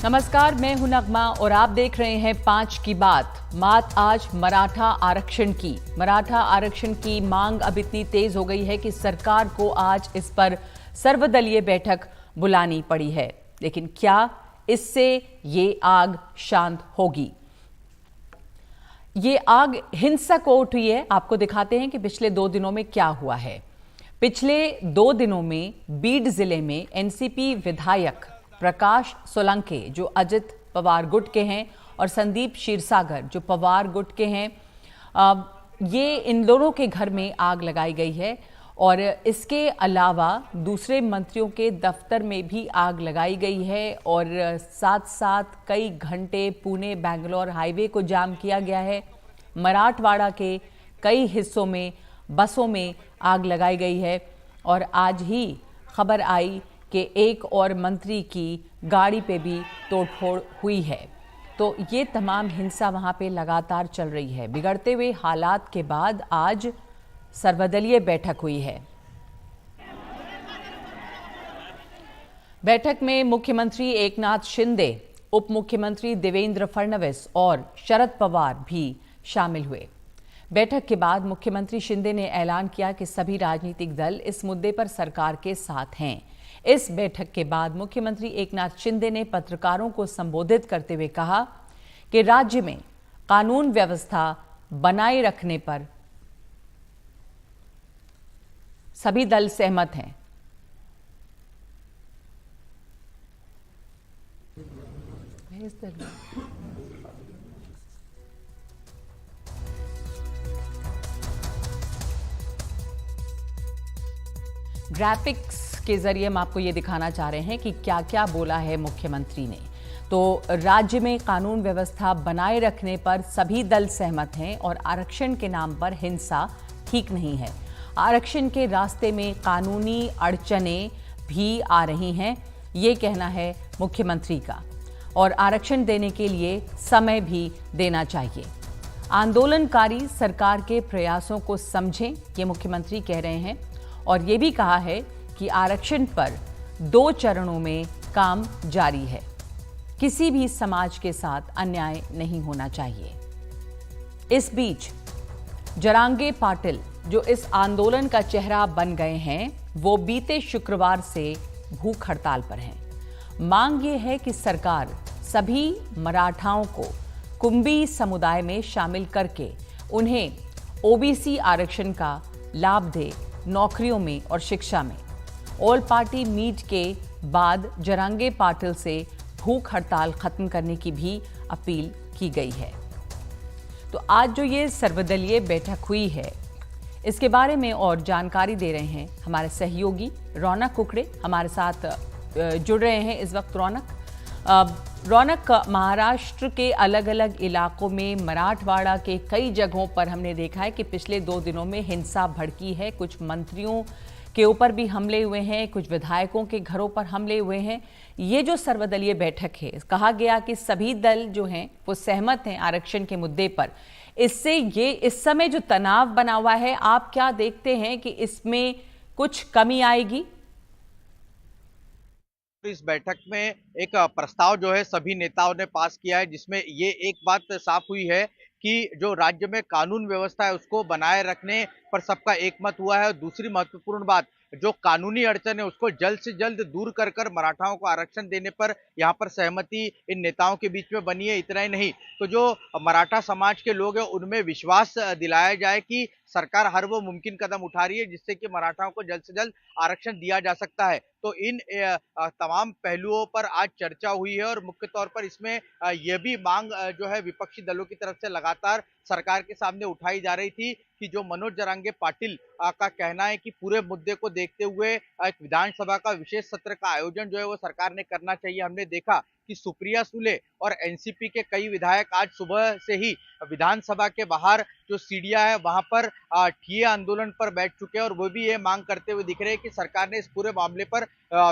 नमस्कार, मैं हूं नगमा और आप देख रहे हैं 5 की बात आज मराठा आरक्षण की मांग अब इतनी तेज हो गई है कि सरकार को आज इस पर सर्वदलीय बैठक बुलानी पड़ी है। लेकिन क्या इससे ये आग शांत होगी? ये आग हिंसक हो उठी है। आपको दिखाते हैं कि पिछले 2 दिनों में क्या हुआ है। पिछले 2 दिनों में बीड जिले में एनसीपी विधायक प्रकाश सोलंके जो अजित पवार गुट के हैं और संदीप क्षीरसागर जो पवार गुट के हैं, ये इन दोनों के घर में आग लगाई गई है। और इसके अलावा दूसरे मंत्रियों के दफ्तर में भी आग लगाई गई है और साथ साथ कई घंटे पुणे बेंगलोर हाईवे को जाम किया गया है। मराठवाड़ा के कई हिस्सों में बसों में आग लगाई गई है और आज ही खबर आई कि एक और मंत्री की गाड़ी पे भी तोड़फोड़ हुई है। तो ये तमाम हिंसा वहां पे लगातार चल रही है। बिगड़ते हुए हालात के बाद आज सर्वदलीय बैठक हुई है। बैठक में मुख्यमंत्री एकनाथ शिंदे, उप मुख्यमंत्री देवेंद्र फडणवीस और शरद पवार भी शामिल हुए। बैठक के बाद मुख्यमंत्री शिंदे ने ऐलान किया कि सभी राजनीतिक दल इस मुद्दे पर सरकार के साथ हैं। इस बैठक के बाद मुख्यमंत्री एकनाथ शिंदे ने पत्रकारों को संबोधित करते हुए कहा कि राज्य में कानून व्यवस्था बनाए रखने पर सभी दल सहमत हैं। ग्राफिक्स के जरिए हम आपको ये दिखाना चाह रहे हैं कि क्या क्या बोला है मुख्यमंत्री ने। तो राज्य में कानून व्यवस्था बनाए रखने पर सभी दल सहमत हैं और आरक्षण के नाम पर हिंसा ठीक नहीं है। आरक्षण के रास्ते में कानूनी अड़चनें भी आ रही हैं, ये कहना है मुख्यमंत्री का। और आरक्षण देने के लिए समय भी देना चाहिए। आंदोलनकारी सरकार के प्रयासों को समझें, ये मुख्यमंत्री कह रहे हैं। और ये भी कहा है कि आरक्षण पर 2 चरणों में काम जारी है। किसी भी समाज के साथ अन्याय नहीं होना चाहिए। इस बीच जरांगे पाटिल जो इस आंदोलन का चेहरा बन गए हैं, वो बीते शुक्रवार से भूख हड़ताल पर हैं। मांग ये है कि सरकार सभी मराठाओं को कुंभी समुदाय में शामिल करके उन्हें ओबीसी आरक्षण का लाभ दे, नौकरियों में और शिक्षा में। ऑल पार्टी मीट के बाद जरांगे पाटिल से भूख हड़ताल खत्म करने की भी अपील की गई है। तो आज जो ये सर्वदलीय बैठक हुई है, इसके बारे में और जानकारी दे रहे हैं हमारे सहयोगी रौनक कुकड़े। हमारे साथ जुड़ रहे हैं इस वक्त रौनक, महाराष्ट्र के अलग अलग इलाकों में मराठवाड़ा के कई जगहों पर हमने देखा है कि पिछले 2 दिनों में हिंसा भड़की है। कुछ मंत्रियों के ऊपर भी हमले हुए हैं, कुछ विधायकों के घरों पर हमले हुए हैं। ये जो सर्वदलीय बैठक है, कहा गया कि सभी दल जो हैं वो सहमत हैं आरक्षण के मुद्दे पर। इससे ये इस समय जो तनाव बना हुआ है, आप क्या देखते हैं कि इसमें कुछ कमी आएगी? इस बैठक में एक प्रस्ताव जो है सभी नेताओं ने पास किया है, जिसमें ये एक बात साफ हुई है कि जो राज्य में कानून व्यवस्था है उसको बनाए रखने पर सबका एकमत हुआ है। और दूसरी महत्वपूर्ण बात, जो कानूनी अड़चन है उसको जल्द से जल्द दूर कर मराठाओं को आरक्षण देने पर यहाँ पर सहमति इन नेताओं के बीच में बनी है। इतना ही नहीं, तो जो मराठा समाज के लोग हैं उनमें विश्वास दिलाया जाए कि सरकार हर वो मुमकिन कदम उठा रही है जिससे कि मराठाओं को जल्द से जल्द आरक्षण दिया जा सकता है। तो इन तमाम पहलुओं पर आज चर्चा हुई है और मुख्य तौर पर इसमें यह भी मांग जो है विपक्षी दलों की तरफ से लगातार सरकार के सामने उठाई जा रही थी कि जो मनोज जरांगे पाटिल का कहना है कि पूरे मुद्दे को देखते हुए एक विधानसभा का विशेष सत्र का आयोजन जो है वो सरकार ने करना चाहिए। हमने देखा कि सुप्रिया सुले और एनसीपी के कई विधायक आज सुबह से ही विधानसभा के बाहर जो सीढ़ियां है वहां पर ठिए आंदोलन पर बैठ चुके हैं और वो भी ये मांग करते हुए दिख रहे हैं कि सरकार ने इस पूरे मामले पर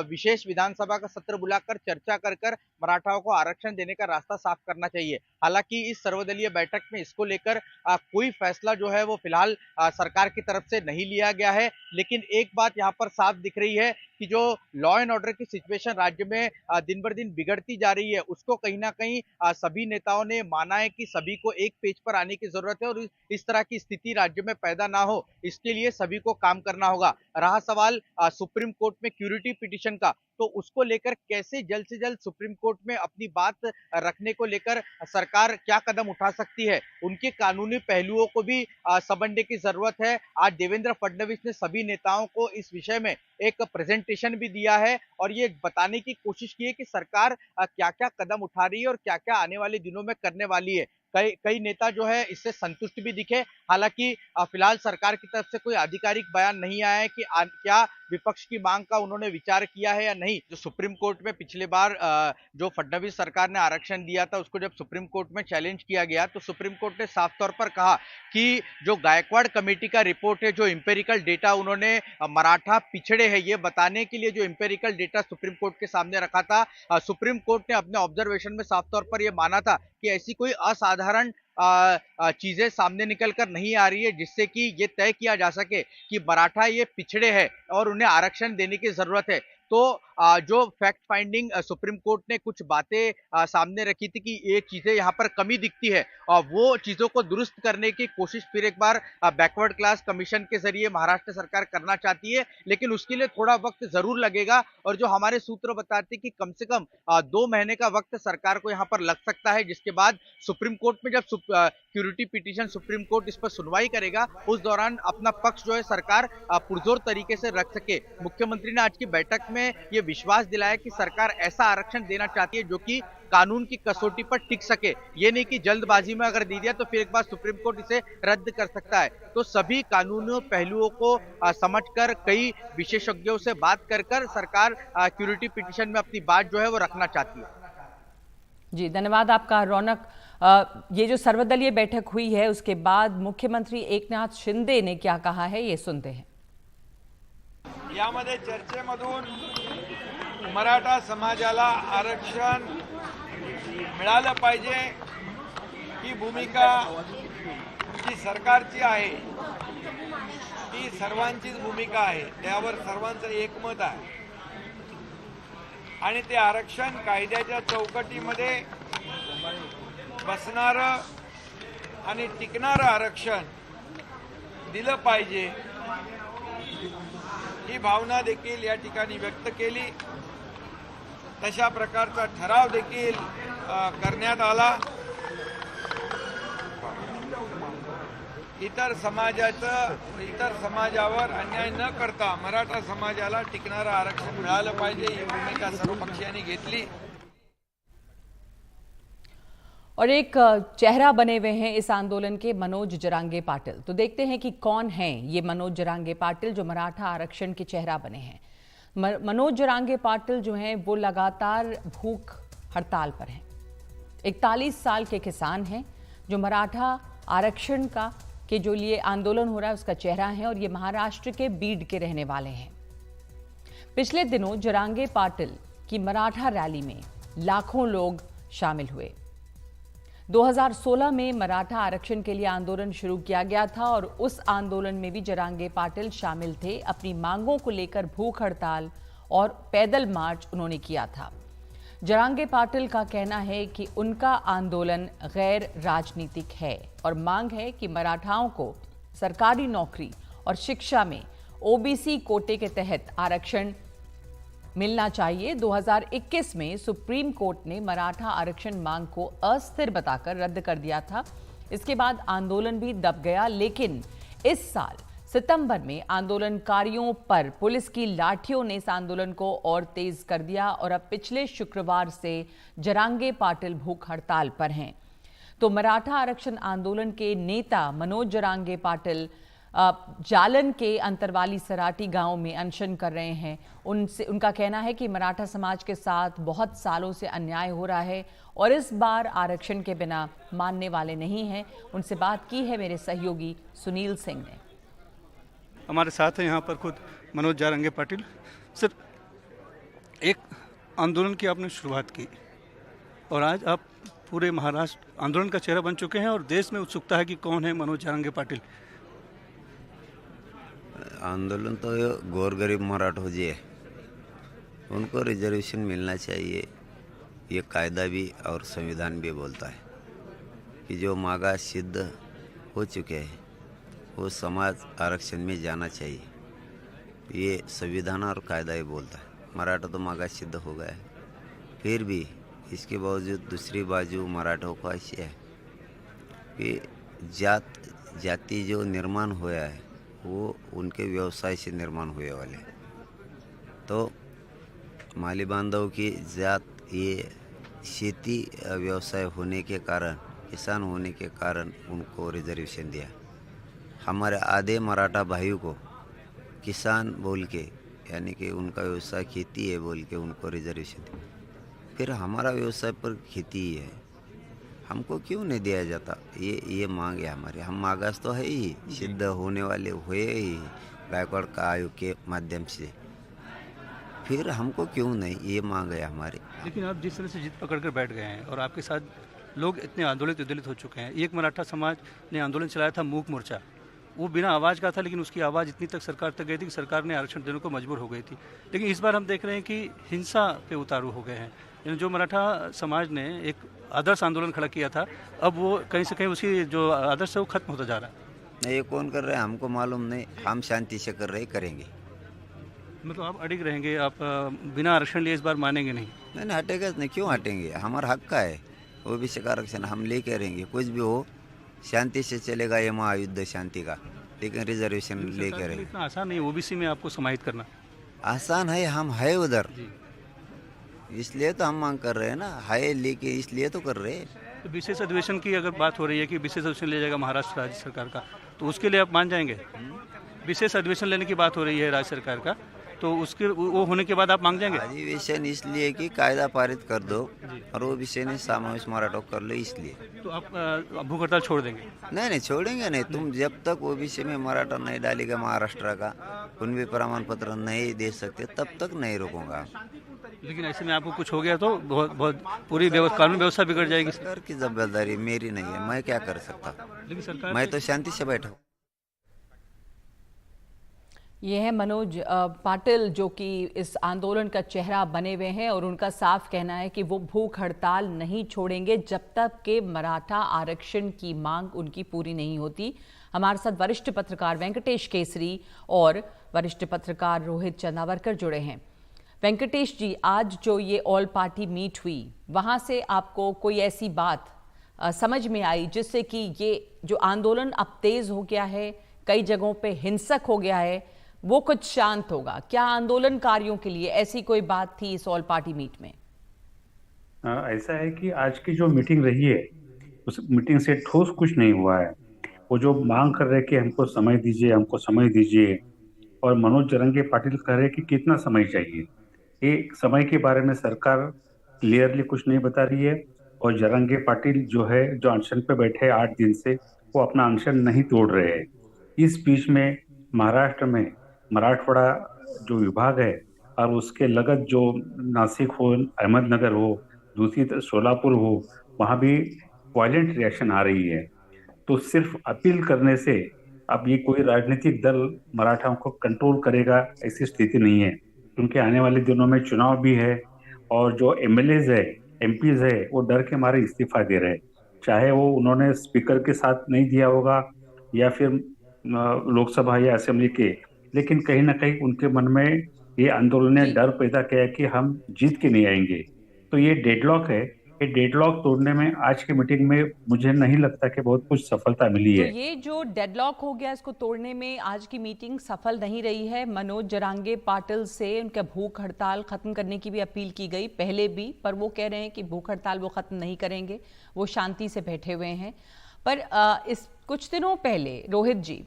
विशेष विधानसभा का सत्र बुलाकर चर्चा कर मराठाओं को आरक्षण देने का रास्ता साफ करना चाहिए। हालांकि इस सर्वदलीय बैठक में इसको लेकर कोई फैसला जो है वो फिलहाल सरकार की तरफ से नहीं लिया गया है। लेकिन एक बात यहाँ पर साफ दिख रही है कि जो लॉ एंड ऑर्डर की सिचुएशन राज्य में दिन बर दिन बिगड़ती जा रही है, उसको कहीं ना कहीं सभी नेताओं ने माना है कि सभी को एक पेज पर आने की जरूरत है, और इस तरह की स्थिति राज्य में पैदा ना हो, इसके लिए सभी को काम करना होगा। रहा सवाल सुप्रीम कोर्ट में क्यूरिटी पिटीशन का, तो उसको लेकर कैसे जल्द से जल्द सुप्रीम कोर्ट में अपनी बात रखने को लेकर सरकार क्या कदम उठा सकती है, उनके कानूनी पहलुओं को भी समझने की जरूरत है। आज देवेंद्र फडणवीस ने सभी नेताओं को इस विषय में एक प्रेजेंटेशन भी दिया है और ये बताने की कोशिश की है कि सरकार क्या क्या कदम उठा रही है और क्या क्या आने वाले दिनों में करने वाली है। कई कई नेता जो है इससे संतुष्ट भी दिखे। हालांकि फिलहाल सरकार की तरफ से कोई आधिकारिक बयान नहीं आया है कि क्या विपक्ष की मांग का उन्होंने विचार किया है या नहीं। जो सुप्रीम कोर्ट में पिछले बार जो फडणवीस सरकार ने आरक्षण दिया था, उसको जब सुप्रीम कोर्ट में चैलेंज किया गया तो सुप्रीम कोर्ट ने साफ तौर पर कहा कि जो गायकवाड़ कमेटी का रिपोर्ट है, जो इंपेरिकल डेटा उन्होंने मराठा पिछड़े हैं ये बताने के लिए जो इंपेरिकल डेटा सुप्रीम कोर्ट के सामने रखा था, सुप्रीम कोर्ट ने अपने ऑब्जर्वेशन में साफ तौर पर यह माना था कि ऐसी कोई असाधारण चीजें सामने निकल कर नहीं आ रही है जिससे कि ये तय किया जा सके कि मराठा ये पिछड़े हैं और उन्हें आरक्षण देने की जरूरत है। तो जो फैक्ट फाइंडिंग सुप्रीम कोर्ट ने कुछ बातें सामने रखी थी कि ये चीजें यहाँ पर कमी दिखती है और वो चीजों को दुरुस्त करने की कोशिश फिर एक बार बैकवर्ड क्लास कमीशन के जरिए महाराष्ट्र सरकार करना चाहती है, लेकिन उसके लिए थोड़ा वक्त जरूर लगेगा। और जो हमारे सूत्र बताते कि कम से कम 2 महीने का वक्त सरकार को यहाँ पर लग सकता है, जिसके बाद सुप्रीम कोर्ट में जब क्यूरिटी पिटीशन सुप्रीम कोर्ट इस पर सुनवाई करेगा, उस दौरान अपना पक्ष जो है सरकार पुरजोर तरीके से रख सके। मुख्यमंत्री ने आज की बैठक में ये विश्वास दिलाया कि सरकार ऐसा आरक्षण देना चाहती है जो कि कानून की कसौटी पर टिक सके, ये नहीं कि जल्दबाजी में अगर दे दिया तो फिर एक बार सुप्रीम कोर्ट इसे रद्द कर सकता है। तो सभी कानूनी पहलुओं को समझकर कई विशेषज्ञों से बात कर सरकार क्यूरिटी पिटीशन में अपनी बात जो है वो रखना चाहती है। जी धन्यवाद आपका रौनक। ये जो सर्वदलीय बैठक हुई है उसके बाद मुख्यमंत्री एकनाथ शिंदे ने क्या कहा है ये सुनते हैं। यामध्ये चर्चेमधून मराठा समाजाला आरक्षण मिळालं पाहिजे ही भूमिका जी सरकारची आहे ती सर्वांचीच भूमिका आहे, त्यावर सर्वांचं एकमत आहे आणि ते आरक्षण कायद्याच्या चौकटीमध्ये बसणारं आणि टिकणारं आरक्षण दिलं पाहिजे ही भावना देखील या ठिकाणी व्यक्त केली। तशा प्रकारचा ठराव देखील करण्यात आला। इतर समाजावर अन्याय न करता मराठा समाजाला टिकणारं आरक्षण मिळालं पाहिजे ही भूमिका सर्व पक्षांनी घेतली। और एक चेहरा बने हुए हैं इस आंदोलन के मनोज जरांगे पाटिल। तो देखते हैं कि कौन है ये मनोज जरांगे पाटिल जो मराठा आरक्षण के चेहरा बने हैं। मनोज जरांगे पाटिल जो हैं वो लगातार भूख हड़ताल पर हैं। 41 साल के किसान हैं जो मराठा आरक्षण का के जो लिए आंदोलन हो रहा है उसका चेहरा है और ये महाराष्ट्र के बीड के रहने वाले हैं। पिछले दिनों जरांगे पाटिल की मराठा रैली में लाखों लोग शामिल हुए। 2016 में मराठा आरक्षण के लिए आंदोलन शुरू किया गया था और उस आंदोलन में भी जरांगे पाटिल शामिल थे। अपनी मांगों को लेकर भूख हड़ताल और पैदल मार्च उन्होंने किया था। जरांगे पाटिल का कहना है कि उनका आंदोलन गैर राजनीतिक है और मांग है कि मराठाओं को सरकारी नौकरी और शिक्षा में ओबीसी कोटे के तहत आरक्षण मिलना चाहिए। 2021 में सुप्रीम कोर्ट ने मराठा आरक्षण मांग को अस्थिर बताकर रद्द कर दिया था। इसके बाद आंदोलन भी दब गया, लेकिन इस साल सितंबर में आंदोलनकारियों पर पुलिस की लाठियों ने इस आंदोलन को और तेज कर दिया और अब पिछले शुक्रवार से जरांगे पाटिल भूख हड़ताल पर हैं। तो मराठा आरक्षण आंदोलन के नेता मनोज जरांगे पाटिल जालन के अंतरवाली सराटी गांव में अनशन कर रहे हैं। उनका कहना है कि मराठा समाज के साथ बहुत सालों से अन्याय हो रहा है और इस बार आरक्षण के बिना मानने वाले नहीं हैं। उनसे बात की है मेरे सहयोगी सुनील सिंह ने। हमारे साथ हैं यहाँ पर खुद मनोज जरांगे पाटिल। सर, एक आंदोलन की आपने शुरुआत की और आज आप पूरे महाराष्ट्र आंदोलन का चेहरा बन चुके हैं और देश में उत्सुकता है कि कौन है मनोज जरांगे पाटिल। आंदोलन तो गोरगरीब मराठा जी है, उनको रिजर्वेशन मिलना चाहिए। ये कायदा भी और संविधान भी बोलता है कि जो मागा सिद्ध हो चुके हैं वो समाज आरक्षण में जाना चाहिए। ये संविधान और कायदा ही बोलता है। मराठा तो मागा सिद्ध हो गया है, फिर भी इसके बावजूद दूसरी बाजू मराठों को ऐसी है कि जाति जो निर्माण हुआ है वो उनके व्यवसाय से निर्माण हुए वाले। तो माली बांधव की जात ये खेती व्यवसाय होने के कारण, किसान होने के कारण उनको रिजर्वेशन दिया। हमारे आधे मराठा भाइयों को किसान बोल के, यानी कि उनका व्यवसाय खेती है बोल के उनको रिजर्वेशन दिया। फिर हमारा व्यवसाय पर खेती ही है, हमको क्यों नहीं दिया जाता? ये मांग है हमारी। हम मागास तो है ही, सिद्ध होने वाले हुए ही गायकवाड़ का आयोग के माध्यम से, फिर हमको क्यों नहीं, ये मांग है हमारी। लेकिन आप जिस तरह से जिद पकड़ कर बैठ गए हैं और आपके साथ लोग इतने आंदोलित उद्दोलित हो चुके हैं। एक मराठा समाज ने आंदोलन चलाया था मूक मोर्चा, वो बिना आवाज़ का था, लेकिन उसकी आवाज़ इतनी तक सरकार तक गई थी कि सरकार ने आरक्षण देने को मजबूर हो गई थी। लेकिन इस बार हम देख रहे हैं कि हिंसा पे उतारू हो गए हैं। यानी जो मराठा समाज ने एक आदर्श आंदोलन खड़ा किया था, अब वो कहीं से कहीं उसकी जो आदर्श है वो खत्म होता जा रहा है। नहीं, ये कौन कर रहे हैं हमको मालूम नहीं, हम शांति से कर रहे, करेंगे। मतलब आप अड़िग रहेंगे, आप बिना आरक्षण लिए इस बार मानेंगे नहीं? नहीं हटेगा नहीं, क्यों हटेंगे? हमारा हक का है ओबीसी का आरक्षण, हम लेके रहेंगे। कुछ भी हो शांति से चलेगा ये महायुद्ध शांति का, लेकिन रिजर्वेशन लेके रहेंगे। इतना आसान नहीं ओबीसी में आपको समाहित करना। आसान है, हम है उधर, इसलिए तो हम मांग कर रहे हैं ना, है लेके इसलिए तो कर रहे हैं। तो विशेष अधिवेशन की अगर बात हो रही है कि विशेष अधिवेशन ले जाएगा महाराष्ट्र राज्य सरकार का, तो उसके लिए आप मान जाएंगे? विशेष अधिवेशन लेने की बात हो रही है राज्य सरकार का, तो उसके वो होने के बाद आप मांग जाएंगे? अधिवेशन इसलिए कि कायदा पारित कर दो और वो विषय ने समावेश मराठा कर लो, इसलिए। तो आप भूख हड़ताल छोड़ देंगे? नहीं छोड़ेंगे नहीं। तुम जब तक ओबीसी में मराठा नहीं डालेगा महाराष्ट्र का, कुणबी प्रमाण पत्र नहीं दे सकते, तब तक नहीं रोकूंगा। लेकिन ऐसे में आपको कुछ हो गया तो बहुत पूरी कानून व्यवस्था बिगड़ जाएगी। सरकार की जिम्मेदारी मेरी नहीं है, मैं क्या कर सकता? लेकिन सरकार, मैं तो शांति से बैठा हूँ। ये है मनोज पाटिल, जो कि इस आंदोलन का चेहरा बने हुए हैं और उनका साफ कहना है कि वो भूख हड़ताल नहीं छोड़ेंगे जब तक के मराठा आरक्षण की मांग उनकी पूरी नहीं होती। हमारे साथ वरिष्ठ पत्रकार वेंकटेश केसरी और वरिष्ठ पत्रकार रोहित चंदावरकर जुड़े हैं। वेंकटेश जी, आज जो ये ऑल पार्टी मीट हुई, वहाँ से आपको कोई ऐसी बात समझ में आई जिससे कि ये जो आंदोलन अब तेज हो गया है, कई जगहों पे हिंसक हो गया है, वो कुछ शांत होगा? क्या आंदोलनकारियों के लिए ऐसी कोई बात थी इस ऑल पार्टी मीट में? ऐसा है कि आज की जो मीटिंग रही है उस मीटिंग से ठोस कुछ नहीं हुआ है। वो जो मांग कर रहे कि हमको समय दीजिए, हमको समय दीजिए, और मनोज जरांगे पाटिल कह रहे कि कितना समय चाहिए। ये समय के बारे में सरकार क्लियरली कुछ नहीं बता रही है। और जरांगे पाटिल जो है, जो अनशन पे बैठे 8 दिन से, वो अपना अनशन नहीं तोड़ रहे हैं। इस बीच में महाराष्ट्र में मराठवाड़ा जो विभाग है और उसके लगत जो नासिक हो, अहमदनगर हो, दूसरी तरफ सोलापुर हो, वहाँ भी वायलेंट रिएक्शन आ रही है। तो सिर्फ अपील करने से अब ये कोई राजनीतिक दल मराठाओं को कंट्रोल करेगा ऐसी स्थिति नहीं है, क्योंकि आने वाले दिनों में चुनाव भी है और जो एमएलएज है, एमपीज है, वो डर के मारे इस्तीफा दे रहे हैं। चाहे वो उन्होंने स्पीकर के साथ नहीं दिया होगा या फिर लोकसभा या असेंबली के, लेकिन कहीं ना कहीं उनके मन में ये आंदोलन ने डर पैदा किया कि हम जीत के नहीं आएंगे। तो ये डेडलॉक है, ये डेडलॉक तोड़ने में आज की मीटिंग में मुझे नहीं लगता कि बहुत कुछ सफलता मिली है। तो ये जो डेडलॉक हो गया, इसको तोड़ने में आज की मीटिंग सफल नहीं रही है। मनोज जरांगे पाटिल से उनका भूख हड़ताल खत्म करने की भी अपील की गई पहले भी, पर वो कह रहे हैं कि भूख हड़ताल वो खत्म नहीं करेंगे, वो शांति से बैठे हुए हैं। पर इस कुछ दिनों पहले रोहित जी,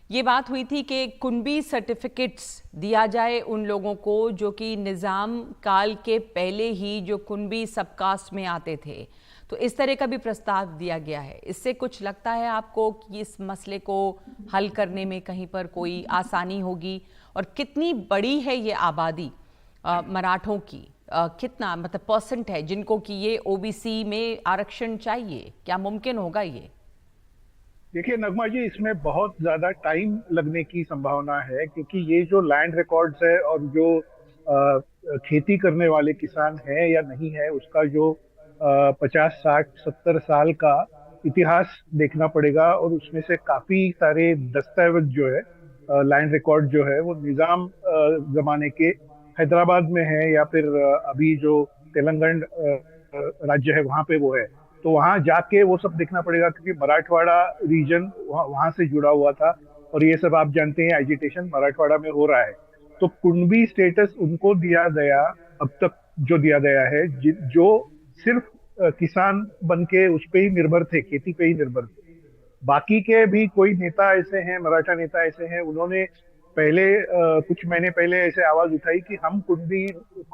ये बात हुई थी कि कुणबी सर्टिफिकेट्स दिया जाए उन लोगों को जो कि निज़ाम काल के पहले ही जो कुणबी सबकास्ट में आते थे। तो इस तरह का भी प्रस्ताव दिया गया है। इससे कुछ लगता है आपको कि इस मसले को हल करने में कहीं पर कोई आसानी होगी? और कितनी बड़ी है ये आबादी मराठों की कितना मतलब परसेंट है जिनको कि ये ओबीसी में आरक्षण चाहिए? क्या मुमकिन होगा ये? देखिए नगमा जी, इसमें बहुत ज्यादा टाइम लगने की संभावना है, क्योंकि ये जो लैंड रिकॉर्ड्स है और जो खेती करने वाले किसान है या नहीं है, उसका जो 50 60 70 साल का इतिहास देखना पड़ेगा। और उसमें से काफी सारे दस्तावेज जो है, लैंड रिकॉर्ड जो है, वो निजाम जमाने के हैदराबाद में है, या फिर अभी जो तेलंगाना राज्य है वहां पे वो है। तो वहां जाके वो सब देखना पड़ेगा, क्योंकि मराठवाड़ा रीजन वहां से जुड़ा हुआ था। और ये सब आप जानते हैं, एजिटेशन मराठवाड़ा में हो रहा है। तो कुणबी स्टेटस उनको दिया गया, अब तक जो दिया गया है, जो सिर्फ किसान बन के उस पे ही निर्भर थे, खेती पे ही निर्भर थे। बाकी के भी कोई नेता ऐसे हैं, मराठा नेता ऐसे हैं, उन्होंने पहले कुछ महीने पहले ऐसे आवाज उठाई कि हम कुणबी,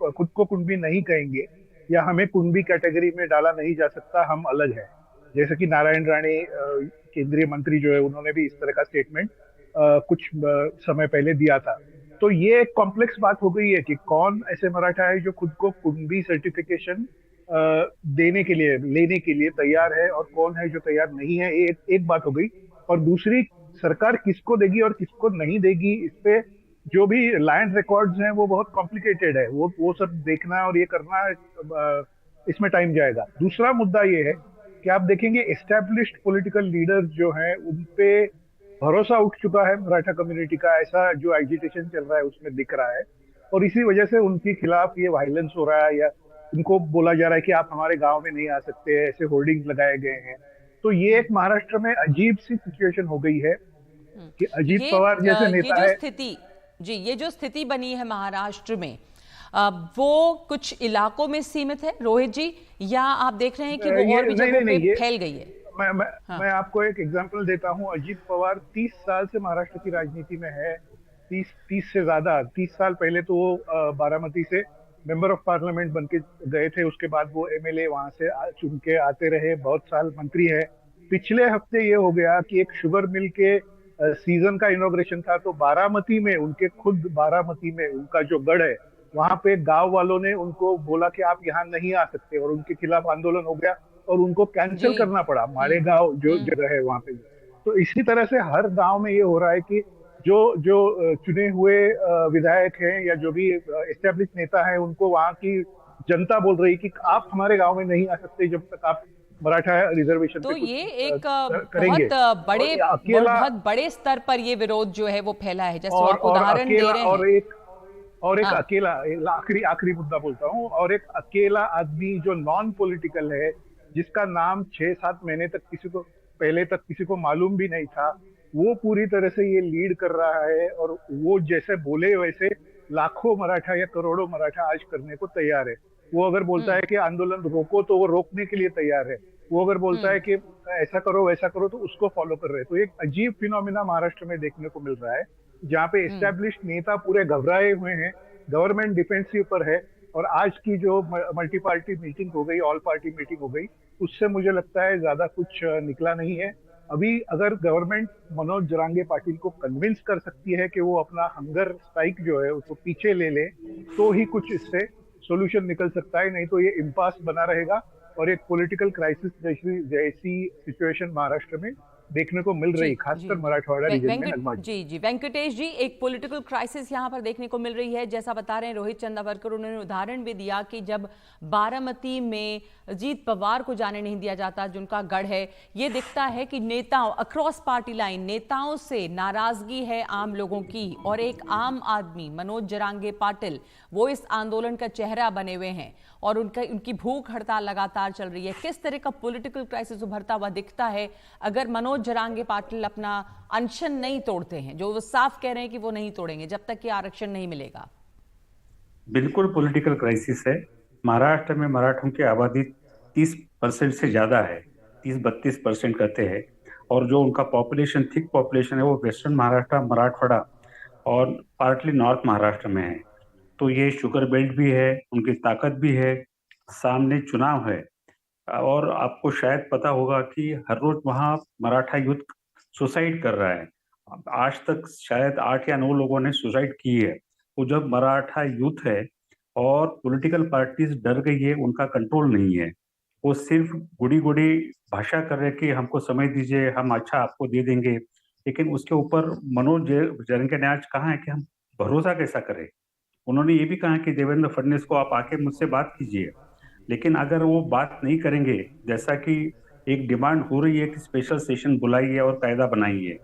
खुद को कुणबी नहीं कहेंगे, या हमें कुणबी कैटेगरी में डाला नहीं जा सकता, हम अलग हैं। जैसे कि नारायण राणे केंद्रीय मंत्री जो है, उन्होंने भी इस तरह का स्टेटमेंट कुछ समय पहले दिया था। तो ये एक कॉम्प्लेक्स बात हो गई है कि कौन ऐसे मराठा है जो खुद को कुणबी सर्टिफिकेशन देने के लिए, लेने के लिए तैयार है, और कौन है जो तैयार नहीं है। एक बात हो गई। और दूसरी, सरकार किसको देगी और किसको नहीं देगी, इस पे जो भी लैंड रिकॉर्ड्स हैं वो बहुत कॉम्प्लिकेटेड है। वो सब देखना और ये करना, इसमें टाइम जाएगा। दूसरा मुद्दा ये है कि आप देखेंगे एस्टैब्लिश्ड पॉलिटिकल लीडर्स जो हैं, उन पे भरोसा उठ चुका है मराठा कम्युनिटी का, ऐसा जो एजिटेशन चल रहा है उसमें दिख रहा है। और इसी वजह से उनके खिलाफ ये वायलेंस हो रहा है, या उनको बोला जा रहा है कि आप हमारे गांव में नहीं आ सकते, ऐसे होर्डिंग्स लगाए गए हैं। तो ये एक महाराष्ट्र में अजीब सी सिचुएशन हो गई है कि अजीत पवार जैसे नेता है। ये जो स्थिति बनी है महाराष्ट्र में, वो कुछ इलाकों में सीमित है रोहित जी, या आप देख रहे हैं कि वो और भी जगहों पे फैल गई है? मैं आपको एक एग्जांपल देता हूं। अजीत पवार 30 साल से महाराष्ट्र की राजनीति में है, 30 से ज्यादा। 30 साल पहले तो वो बारामती से मेंबर ऑफ पार्लियामेंट बन के गए थे, उसके बाद वो एमएलए वहां से चुन के आते रहे, बहुत साल मंत्री है। पिछले हफ्ते ये हो गया कि एक शुगर मिल के सीजन का इनॉग्रेशन था, तो बारामती में, उनके खुद बारामती में उनका जो गढ़ है, वहां पे गांव वालों ने उनको बोला कि आप यहाँ नहीं आ सकते, और उनके खिलाफ आंदोलन हो गया और उनको कैंसिल करना पड़ा। मालेगांव जो जगह है वहां पे। तो इसी तरह से हर गांव में ये हो रहा है कि जो चुने हुए विधायक हैं या जो भी एस्टेब्लिश नेता है, उनको वहां की जनता बोल रही कि आप हमारे गांव में नहीं आ सकते जब तक आप मराठा रिजर्वेशन तो पे कुछ ये एक बहुत बड़े स्तर पर ये विरोध जो है वो फैला है, जैसे आप उदाहरण दे रहे हैं। और एक अकेला, आखिरी मुद्दा बोलता हूँ, और एक अकेला आदमी जो नॉन पॉलिटिकल है, जिसका नाम 6-7 महीने तक किसी को मालूम भी नहीं था, वो पूरी तरह से ये लीड कर रहा है। और वो जैसे बोले वैसे लाखों मराठा या करोड़ों मराठा आज करने को तैयार है। वो अगर बोलता है कि आंदोलन रोको, तो वो रोकने के लिए तैयार है। वो अगर बोलता है कि ऐसा करो वैसा करो, तो उसको फॉलो कर रहे हैं। तो एक अजीब फिनोमिना महाराष्ट्र में देखने को मिल रहा है, जहाँ पे एस्टेब्लिश्ड नेता पूरे घबराए हुए हैं, गवर्नमेंट डिफेंसिव पर है। और आज की जो मल्टी पार्टी मीटिंग हो गई, ऑल पार्टी मीटिंग हो गई, उससे मुझे लगता है ज्यादा कुछ निकला नहीं है। अभी अगर गवर्नमेंट मनोज जरांगे पाटिल को कन्विंस कर सकती है कि वो अपना हंगर स्ट्राइक जो है उसको पीछे ले ले, तो ही कुछ इससे सॉल्यूशन निकल सकता है। नहीं तो ये इम्पास बना रहेगा और एक पॉलिटिकल क्राइसिस जैसी सिचुएशन महाराष्ट्र में देखने को मिल रही, खासकर मराठवाड़ा रीजन में। जी वेंकटेश जी, एक पॉलिटिकल क्राइसिस यहाँ पर देखने को मिल रही है, जैसा बता रहे हैं रोहित चंदावरकर। उन्होंने उदाहरण भी दिया कि जब बारामती में अजीत पवार को जाने नहीं दिया जाता, जिनका गढ़ है, ये दिखता है कि नेताओं, अक्रॉस पार्टी लाइन नेताओं से नाराजगी है आम लोगों की, और एक आम आदमी मनोज जरांगे पाटिल वो इस आंदोलन का चेहरा बने हुए हैं, और उनकी भूख हड़ताल लगातार चल रही है। किस तरह का पॉलिटिकल क्राइसिस उभरता हुआ दिखता है अगर मनोज जरांगे पाटिल अपना अनशन नहीं तोड़ते हैं, जो वो साफ कह रहे हैं कि वो नहीं तोड़ेंगे जब तक कि आरक्षण नहीं मिलेगा? बिल्कुल पॉलिटिकल क्राइसिस है। महाराष्ट्र में मराठों की आबादी 30% से ज्यादा है, 30-32% कहते हैं। और जो उनका पॉपुलेशन, थिक पॉपुलेशन है, वो वेस्टर्न महाराष्ट्र, मराठवाड़ा और पार्टली नॉर्थ महाराष्ट्र में है। तो ये शुगर बेल्ट भी है, उनकी ताकत भी है, सामने चुनाव है। और आपको शायद पता होगा कि हर रोज वहाँ मराठा यूथ सुसाइड कर रहा है। आज तक शायद 8 या 9 लोगों ने सुसाइड की है। वो जब मराठा यूथ है और पॉलिटिकल पार्टीज डर गई है, उनका कंट्रोल नहीं है। वो सिर्फ गुड़ी गुड़ी भाषा कर रहे कि हमको समय दीजिए, हम अच्छा आपको दे देंगे, लेकिन उसके ऊपर मनोज जरंगे ने आज कहा है कि हम भरोसा कैसा करें। उन्होंने ये भी कहा कि देवेंद्र फडणवीस को आप आके मुझसे बात कीजिए, लेकिन अगर वो बात नहीं करेंगे, जैसा कि एक डिमांड हो रही है कि स्पेशल सेशन बुलाइए और कायदा बनाइए,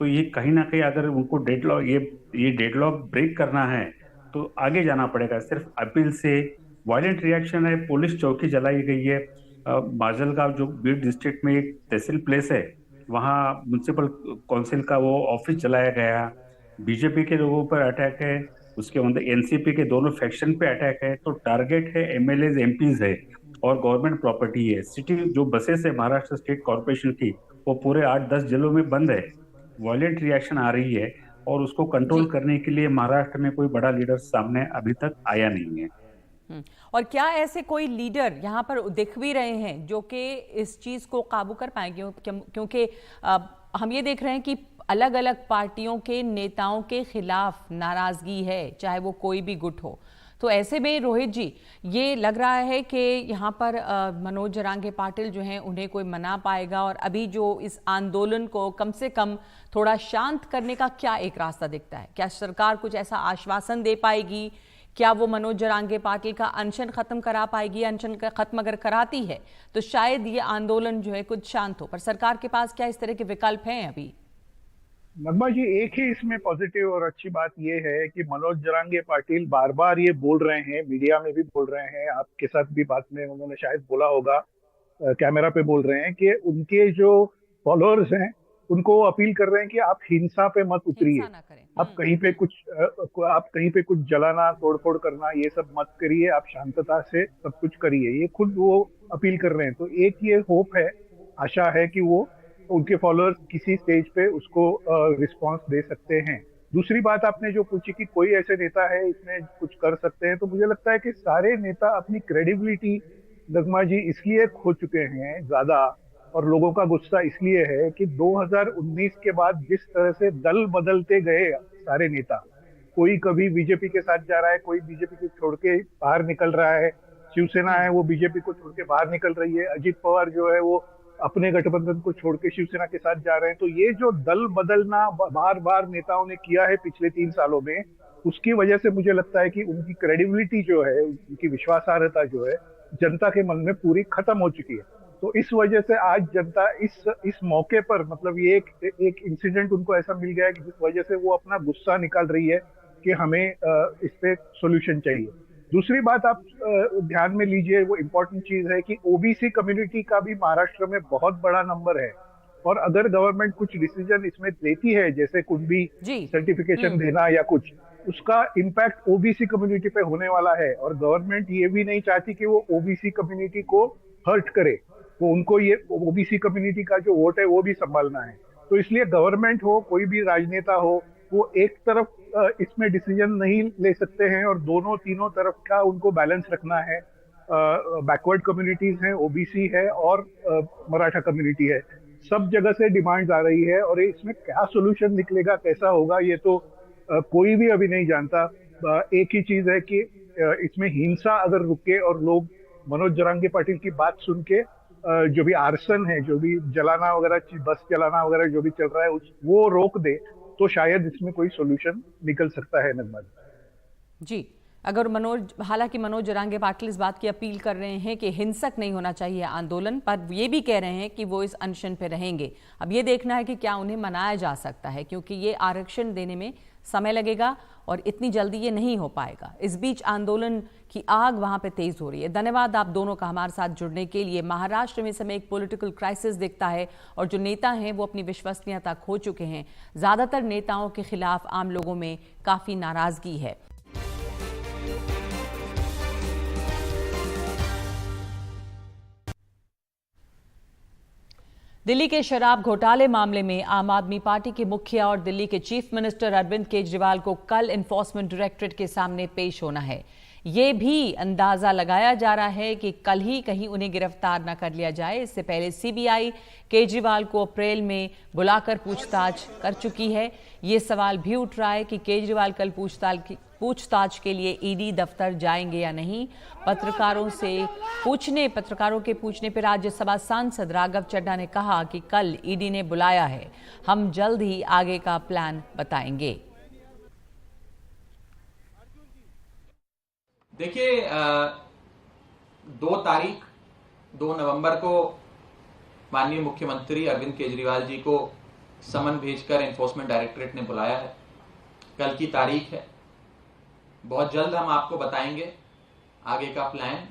तो ये कहीं ना कहीं अगर उनको डेडलॉक ये डेडलॉक ब्रेक करना है तो आगे जाना पड़ेगा। सिर्फ अपील से वायलेंट रिएक्शन है, पुलिस चौकी जलाई गई है। माजलगांव जो बीड डिस्ट्रिक्ट में एक तहसील प्लेस है, वहाँ म्यूनसिपल काउंसिल का वो ऑफिस जलाया गया। बीजेपी के लोगों पर अटैक है, उसके अंदर एनसीपी के दोनों फैक्शन पे अटैक है। तो टारगेट है एमएलए एमपीज है और गवर्नमेंट प्रॉपर्टी है। सिटी जो बसेस है महाराष्ट्र स्टेट कॉर्पोरेशन की, वो पूरे 8-10 जिलों में बंद है। वायलेंट रिएक्शन आ रही है और उसको कंट्रोल करने के लिए महाराष्ट्र में कोई बड़ा लीडर सामने अभी तक आया नहीं है। और क्या ऐसे कोई लीडर यहाँ पर दिख भी रहे हैं जो कि इस चीज को काबू कर पाएंगे? क्योंकि हम ये देख रहे हैं कि अलग अलग पार्टियों के नेताओं के खिलाफ नाराजगी है, चाहे वो कोई भी गुट हो। तो ऐसे में रोहित जी, ये लग रहा है कि यहाँ पर मनोज जरांगे पाटिल जो हैं उन्हें कोई मना पाएगा, और अभी जो इस आंदोलन को कम से कम थोड़ा शांत करने का क्या एक रास्ता दिखता है? क्या सरकार कुछ ऐसा आश्वासन दे पाएगी? क्या वो मनोज जरांगे पाटिल का अनशन खत्म करा पाएगी? अनशन का खत्म अगर कराती है तो शायद ये आंदोलन जो है कुछ शांत हो, पर सरकार के पास क्या इस तरह के विकल्प हैं अभी? नगमा जी, एक ही इसमें पॉजिटिव और अच्छी बात ये है कि मनोज जरांगे पाटिल बार बार ये बोल रहे हैं, मीडिया में भी बोल रहे हैं, आपके साथ भी बात में उन्होंने शायद बोला होगा, कैमरा पे बोल रहे हैं कि उनके जो फॉलोअर्स हैं उनको अपील कर रहे हैं कि आप हिंसा पे मत उतरिए, आप कहीं पे कुछ जलाना, तोड़फोड़ करना, ये सब मत करिए, आप शांतता से सब कुछ करिए। ये खुद वो अपील कर रहे हैं। तो एक ये होप है, आशा है कि वो उनके फॉलोअर्स किसी स्टेज पे उसको रिस्पांस दे सकते हैं। दूसरी बात आपने जो पूछी कि कोई ऐसे नेता है इसमें कुछ कर सकते हैं, तो मुझे लगता है कि सारे नेता अपनी क्रेडिबिलिटी नगमा जी इसलिए खो चुके हैं ज्यादा, और लोगों का गुस्सा इसलिए है कि 2019 के बाद जिस तरह से दल बदलते गए सारे नेता, कोई कभी बीजेपी के साथ जा रहा है, कोई बीजेपी को छोड़ के बाहर निकल रहा है, शिवसेना है वो बीजेपी को छोड़ के बाहर निकल रही है, अजित पवार जो है वो अपने गठबंधन को छोड़ के शिवसेना के साथ जा रहे हैं। तो ये जो दल बदलना बार बार नेताओं ने किया है पिछले 3 सालों में, उसकी वजह से मुझे लगता है कि उनकी क्रेडिबिलिटी जो है, उनकी विश्वासार्हता जो है जनता के मन में पूरी खत्म हो चुकी है। तो इस वजह से आज जनता इस मौके पर, मतलब ये एक इंसिडेंट उनको ऐसा मिल गया है कि जिस वजह से वो अपना गुस्सा निकाल रही है कि हमें इस पे सॉल्यूशन चाहिए। दूसरी बात आप ध्यान में लीजिए, वो इम्पोर्टेंट चीज है कि ओबीसी कम्युनिटी का भी महाराष्ट्र में बहुत बड़ा नंबर है, और अगर गवर्नमेंट कुछ डिसीजन इसमें देती है, जैसे कुणबी सर्टिफिकेशन देना या कुछ, उसका इम्पैक्ट ओबीसी कम्युनिटी पे होने वाला है। और गवर्नमेंट ये भी नहीं चाहती कि वो ओबीसी कम्युनिटी को हर्ट करे, तो उनको ये ओबीसी कम्युनिटी का जो वोट है वो भी संभालना है। तो इसलिए गवर्नमेंट हो, कोई भी राजनेता हो, वो एक तरफ इसमें डिसीजन नहीं ले सकते हैं, और दोनों तीनों तरफ का उनको बैलेंस रखना है। बैकवर्ड कम्युनिटीज हैं, ओबीसी है और मराठा कम्युनिटी है, सब जगह से डिमांड्स आ रही है, और इसमें क्या सोल्यूशन निकलेगा, कैसा होगा, ये तो कोई भी अभी नहीं जानता। एक ही चीज है कि इसमें हिंसा अगर रुके और लोग मनोज जरांगे पाटिल की बात सुन के जो भी आर्सन है, जो भी जलाना वगैरह, बस जलाना वगैरह जो भी चल रहा है, वो रोक दे, तो शायद इसमें कोई सॉल्यूशन निकल सकता है। नगमा जी, अगर हालांकि मनोज जरांगे पाटिल इस बात की अपील कर रहे हैं कि हिंसक नहीं होना चाहिए आंदोलन, पर ये भी कह रहे हैं कि वो इस अनशन पे रहेंगे। अब ये देखना है कि क्या उन्हें मनाया जा सकता है, क्योंकि ये आरक्षण देने में समय लगेगा और इतनी जल्दी ये नहीं हो पाएगा। इस बीच आंदोलन की आग वहां पे तेज हो रही है। धन्यवाद आप दोनों का हमारे साथ जुड़ने के लिए। महाराष्ट्र में इस समय एक पॉलिटिकल क्राइसिस दिखता है, और जो नेता हैं वो अपनी विश्वसनीयता खो चुके हैं। ज्यादातर नेताओं के खिलाफ आम लोगों में काफी नाराजगी है। दिल्ली के शराब घोटाले मामले में आम आदमी पार्टी के मुखिया और दिल्ली के चीफ मिनिस्टर अरविंद केजरीवाल को कल एनफोर्समेंट डायरेक्टरेट के सामने पेश होना है। ये भी अंदाजा लगाया जा रहा है कि कल ही कहीं उन्हें गिरफ्तार न कर लिया जाए। इससे पहले सीबीआई केजरीवाल को अप्रैल में बुलाकर पूछताछ कर चुकी है। ये सवाल भी उठ रहा है कि केजरीवाल कल पूछताछ के लिए ईडी दफ्तर जाएंगे या नहीं। पत्रकारों के पूछने पर राज्यसभा सांसद राघव चड्ढा ने कहा कि कल ईडी ने बुलाया है, हम जल्द ही आगे का प्लान बताएंगे। देखिए, 2 नवंबर को माननीय मुख्यमंत्री अरविंद केजरीवाल जी को समन भेजकर एनफोर्समेंट डायरेक्टरेट ने बुलाया है। कल की तारीख है। बहुत जल्द हम आपको बताएंगे आगे का प्लान,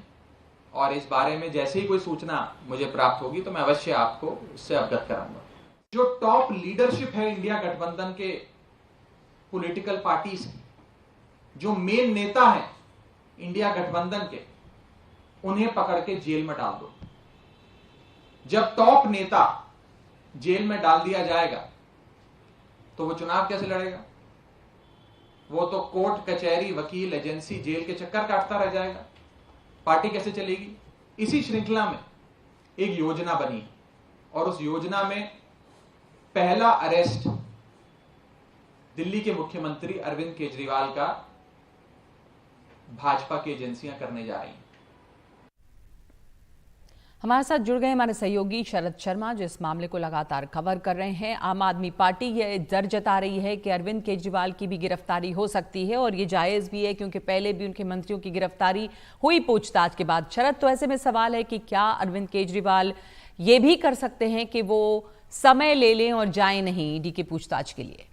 और इस बारे में जैसे ही कोई सूचना मुझे प्राप्त होगी तो मैं अवश्य आपको उससे अवगत कराऊंगा। जो टॉप लीडरशिप है इंडिया गठबंधन के पॉलिटिकल पार्टीज, जो मेन नेता हैं इंडिया गठबंधन के, उन्हें पकड़ के जेल में डाल दो। जब टॉप नेता जेल में डाल दिया जाएगा तो वो चुनाव कैसे लड़ेगा? वो तो कोर्ट, कचहरी, वकील, एजेंसी, जेल के चक्कर काटता रह जाएगा। पार्टी कैसे चलेगी? इसी श्रृंखला में एक योजना बनी और उस योजना में पहला अरेस्ट दिल्ली के मुख्यमंत्री अरविंद केजरीवाल का भाजपा की एजेंसियां करने जा रही हैं। हमारे साथ जुड़ गए हमारे सहयोगी शरद शर्मा, जो इस मामले को लगातार कवर कर रहे हैं। आम आदमी पार्टी ये डर जता रही है कि अरविंद केजरीवाल की भी गिरफ्तारी हो सकती है, और ये जायज भी है क्योंकि पहले भी उनके मंत्रियों की गिरफ्तारी हुई पूछताछ के बाद। शरद, तो ऐसे में सवाल है कि क्या अरविंद केजरीवाल ये भी कर सकते हैं कि वो समय ले लें और जाएं नहीं ईडी की पूछताछ के लिए?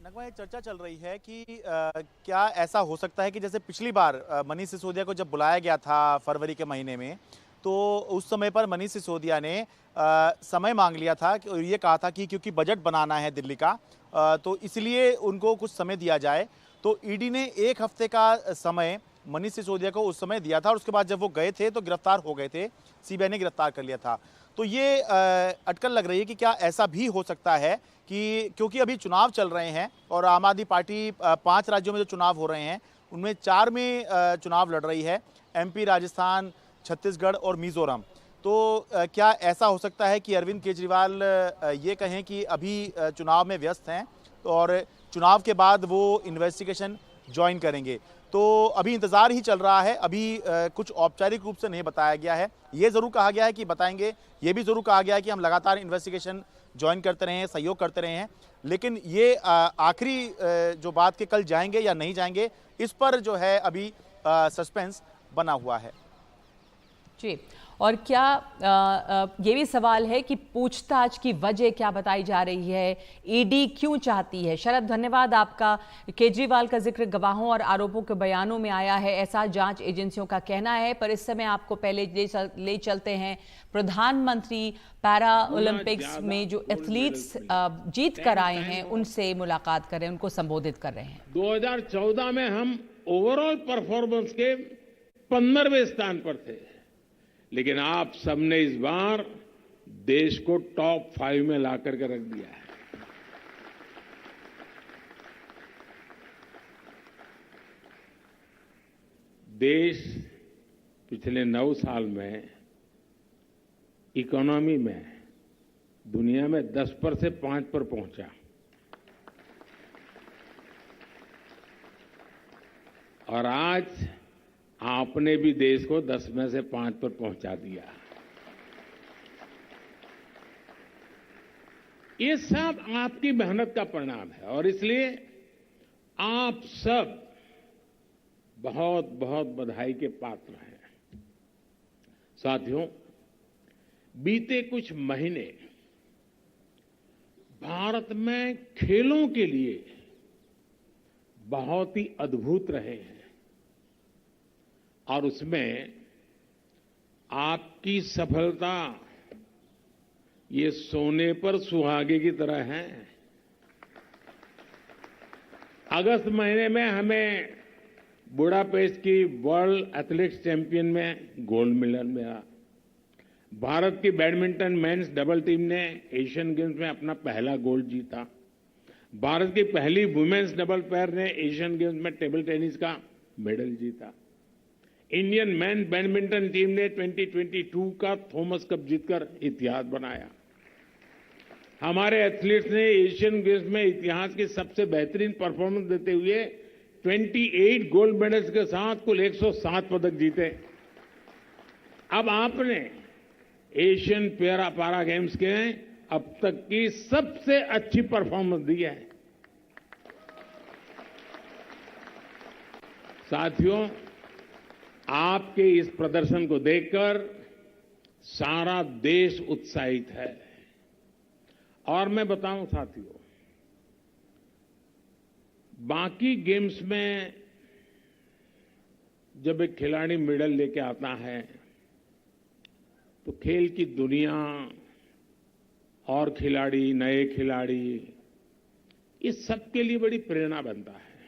नगमा, ये चर्चा चल रही है कि क्या ऐसा हो सकता है कि जैसे पिछली बार मनीष सिसोदिया को जब बुलाया गया था फरवरी के महीने में, तो उस समय पर मनीष सिसोदिया ने समय मांग लिया था और ये कहा था कि क्योंकि बजट बनाना है दिल्ली का, तो इसलिए उनको कुछ समय दिया जाए। तो ईडी ने 1 हफ्ते का समय मनीष सिसोदिया को उस समय दिया था, और उसके बाद जब वो गए थे तो गिरफ्तार हो गए थे, सीबीआई ने गिरफ्तार कर लिया था। तो ये अटकल लग रही है कि क्या ऐसा भी हो सकता है कि क्योंकि अभी चुनाव चल रहे हैं और आम आदमी पार्टी 5 राज्यों में जो चुनाव हो रहे हैं उनमें 4 में चुनाव लड़ रही है, एमपी, राजस्थान, छत्तीसगढ़ और मिजोरम। तो क्या ऐसा हो सकता है कि अरविंद केजरीवाल ये कहें कि अभी चुनाव में व्यस्त हैं और चुनाव के बाद वो इन्वेस्टिगेशन ज्वाइन करेंगे? तो अभी इंतज़ार ही चल रहा है। अभी कुछ औपचारिक रूप से नहीं बताया गया है। ये ज़रूर कहा गया है कि बताएंगे, ये भी ज़रूर कहा गया है कि हम लगातार इन्वेस्टिगेशन ज्वाइन करते रहे हैं, सहयोग करते रहे हैं। लेकिन ये आखिरी जो बात के कल जाएंगे या नहीं जाएंगे, इस पर जो है अभी सस्पेंस बना हुआ है। जी, और क्या ये भी सवाल है कि पूछताछ की वजह क्या बताई जा रही है, ईडी क्यों चाहती है? शरद, धन्यवाद आपका। केजरीवाल का जिक्र गवाहों और आरोपों के बयानों में आया है, ऐसा जांच एजेंसियों का कहना है। पर इस समय आपको पहले ले चलते हैं प्रधानमंत्री पैरा ओलंपिक्स में जो एथलीट्स जीत कर आए हैं उनसे मुलाकात कर रहे हैं, उनको संबोधित कर रहे हैं। 2014 में हम ओवरऑल परफॉर्मेंस के 15वें स्थान पर थे, लेकिन आप सबने इस बार देश को टॉप 5 में ला करके रख दिया है। देश पिछले 9 साल में इकोनॉमी में दुनिया में 10 पर से 5 पर पहुंचा, और आज आपने भी देश को 10 में से 5 पर पहुंचा दिया। ये सब आपकी मेहनत का परिणाम है, और इसलिए आप सब बहुत बहुत बधाई के पात्र हैं। साथियों, बीते कुछ महीने भारत में खेलों के लिए बहुत ही अद्भुत रहे हैं, और उसमें आपकी सफलता ये सोने पर सुहागे की तरह है। अगस्त महीने में हमें बुडापेस्ट की वर्ल्ड एथलेटिक्स चैंपियन में गोल्ड मेडल मिला। भारत की बैडमिंटन मेंस डबल टीम ने एशियन गेम्स में अपना पहला गोल्ड जीता। भारत की पहली वुमेन्स डबल पेयर ने एशियन गेम्स में टेबल टेनिस का मेडल जीता। इंडियन मेन बैडमिंटन टीम ने 2022 का थॉमस कप जीतकर इतिहास बनाया। हमारे एथलीट्स ने एशियन गेम्स में इतिहास की सबसे बेहतरीन परफॉर्मेंस देते हुए 28 गोल्ड मेडल्स के साथ कुल 107 पदक जीते। अब आपने एशियन पैरा गेम्स के अब तक की सबसे अच्छी परफॉर्मेंस दी है। साथियों, आपके इस प्रदर्शन को देखकर सारा देश उत्साहित है। और मैं बताऊं साथियों, बाकी गेम्स में जब एक खिलाड़ी मेडल लेके आता है तो खेल की दुनिया और खिलाड़ी, नए खिलाड़ी, इस सब के लिए बड़ी प्रेरणा बनता है,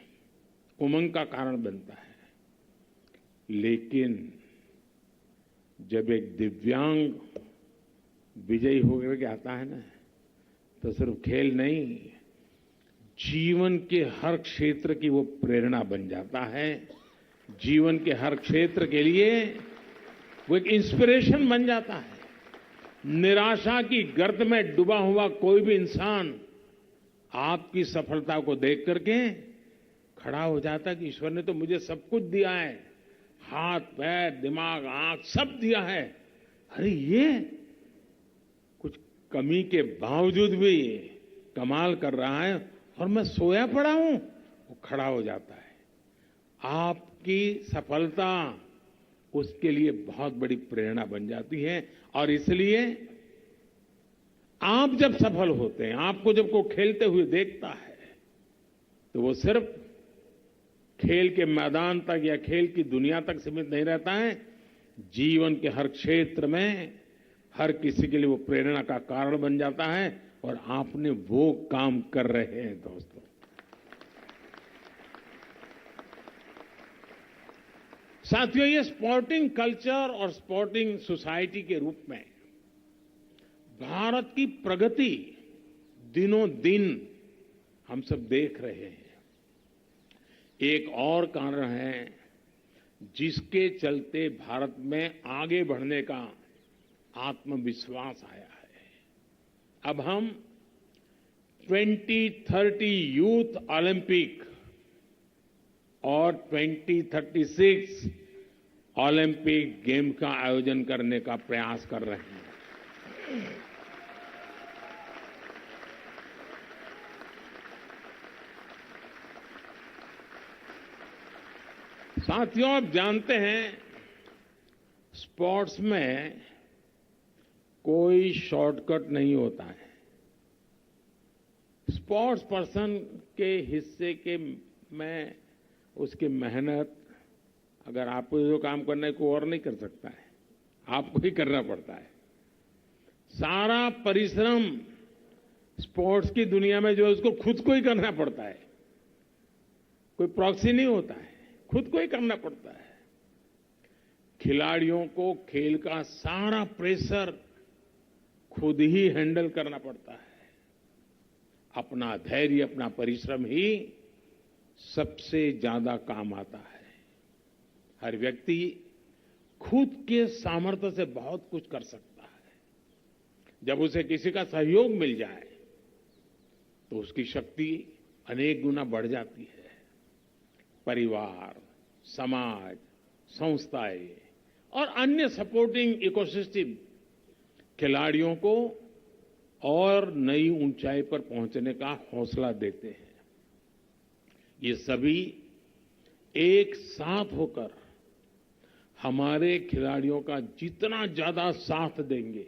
उमंग का कारण बनता है। लेकिन जब एक दिव्यांग विजयी होकर के आता है ना, तो सिर्फ खेल नहीं, जीवन के हर क्षेत्र की वो प्रेरणा बन जाता है। जीवन के हर क्षेत्र के लिए वो एक इंस्पिरेशन बन जाता है। निराशा की गर्त में डूबा हुआ कोई भी इंसान आपकी सफलता को देख करके खड़ा हो जाता है कि ईश्वर ने तो मुझे सब कुछ दिया है, हाथ, पैर, दिमाग, आंख सब दिया है, अरे ये कुछ कमी के बावजूद भी कमाल कर रहा है और मैं सोया पड़ा हूं, वो खड़ा हो जाता है। आपकी सफलता उसके लिए बहुत बड़ी प्रेरणा बन जाती है। और इसलिए आप जब सफल होते हैं, आपको जब कोई खेलते हुए देखता है, तो वो सिर्फ खेल के मैदान तक या खेल की दुनिया तक सीमित नहीं रहता है। जीवन के हर क्षेत्र में हर किसी के लिए वो प्रेरणा का कारण बन जाता है और आपने वो काम कर रहे हैं दोस्तों। साथियों, ये स्पोर्टिंग कल्चर और स्पोर्टिंग सोसाइटी के रूप में भारत की प्रगति दिनों दिन हम सब देख रहे हैं। एक और कारण है जिसके चलते भारत में आगे बढ़ने का आत्मविश्वास आया है। अब हम 2030 यूथ ओलंपिक और 2036 ओलंपिक गेम का आयोजन करने का प्रयास कर रहे हैं। साथियों, आप जानते हैं स्पोर्ट्स में कोई शॉर्टकट नहीं होता है। स्पोर्ट्स पर्सन के हिस्से के में उसकी मेहनत, अगर आपको जो काम करना है कोई और नहीं कर सकता है, आपको ही करना पड़ता है। सारा परिश्रम स्पोर्ट्स की दुनिया में जो है उसको खुद को ही करना पड़ता है, कोई प्रॉक्सी नहीं होता है, खुद को ही करना पड़ता है। खिलाड़ियों को खेल का सारा प्रेशर खुद ही हैंडल करना पड़ता है। अपना धैर्य, अपना परिश्रम ही सबसे ज्यादा काम आता है। हर व्यक्ति खुद के सामर्थ्य से बहुत कुछ कर सकता है। जब उसे किसी का सहयोग मिल जाए तो उसकी शक्ति अनेक गुना बढ़ जाती है। परिवार, समाज, संस्थाएं और अन्य सपोर्टिंग इकोसिस्टम खिलाड़ियों को और नई ऊंचाई पर पहुंचने का हौसला देते हैं। ये सभी एक साथ होकर हमारे खिलाड़ियों का जितना ज्यादा साथ देंगे,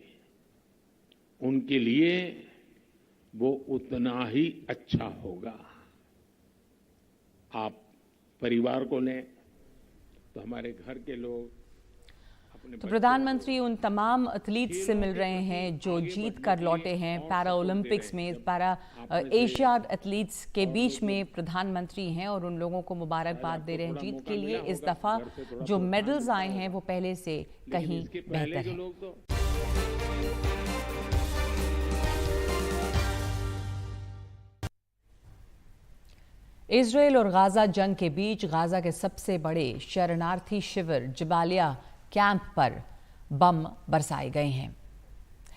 उनके लिए वो उतना ही अच्छा होगा। आप परिवार को लें तो हमारे घर के लोग, तो प्रधानमंत्री उन तमाम एथलीट्स से मिल रहे हैं जो जीत कर लौटे हैं पैरा ओलंपिक्स में। पैरा एशिया एथलीट्स के बीच में प्रधानमंत्री हैं और उन लोगों को मुबारकबाद दे रहे हैं जीत के लिए। इस दफा जो मेडल्स आए हैं वो पहले से कहीं बेहतर है। इजरायल और गाजा जंग के बीच गाजा के सबसे बड़े शरणार्थी शिविर जबालिया कैंप पर बम बरसाए गए हैं।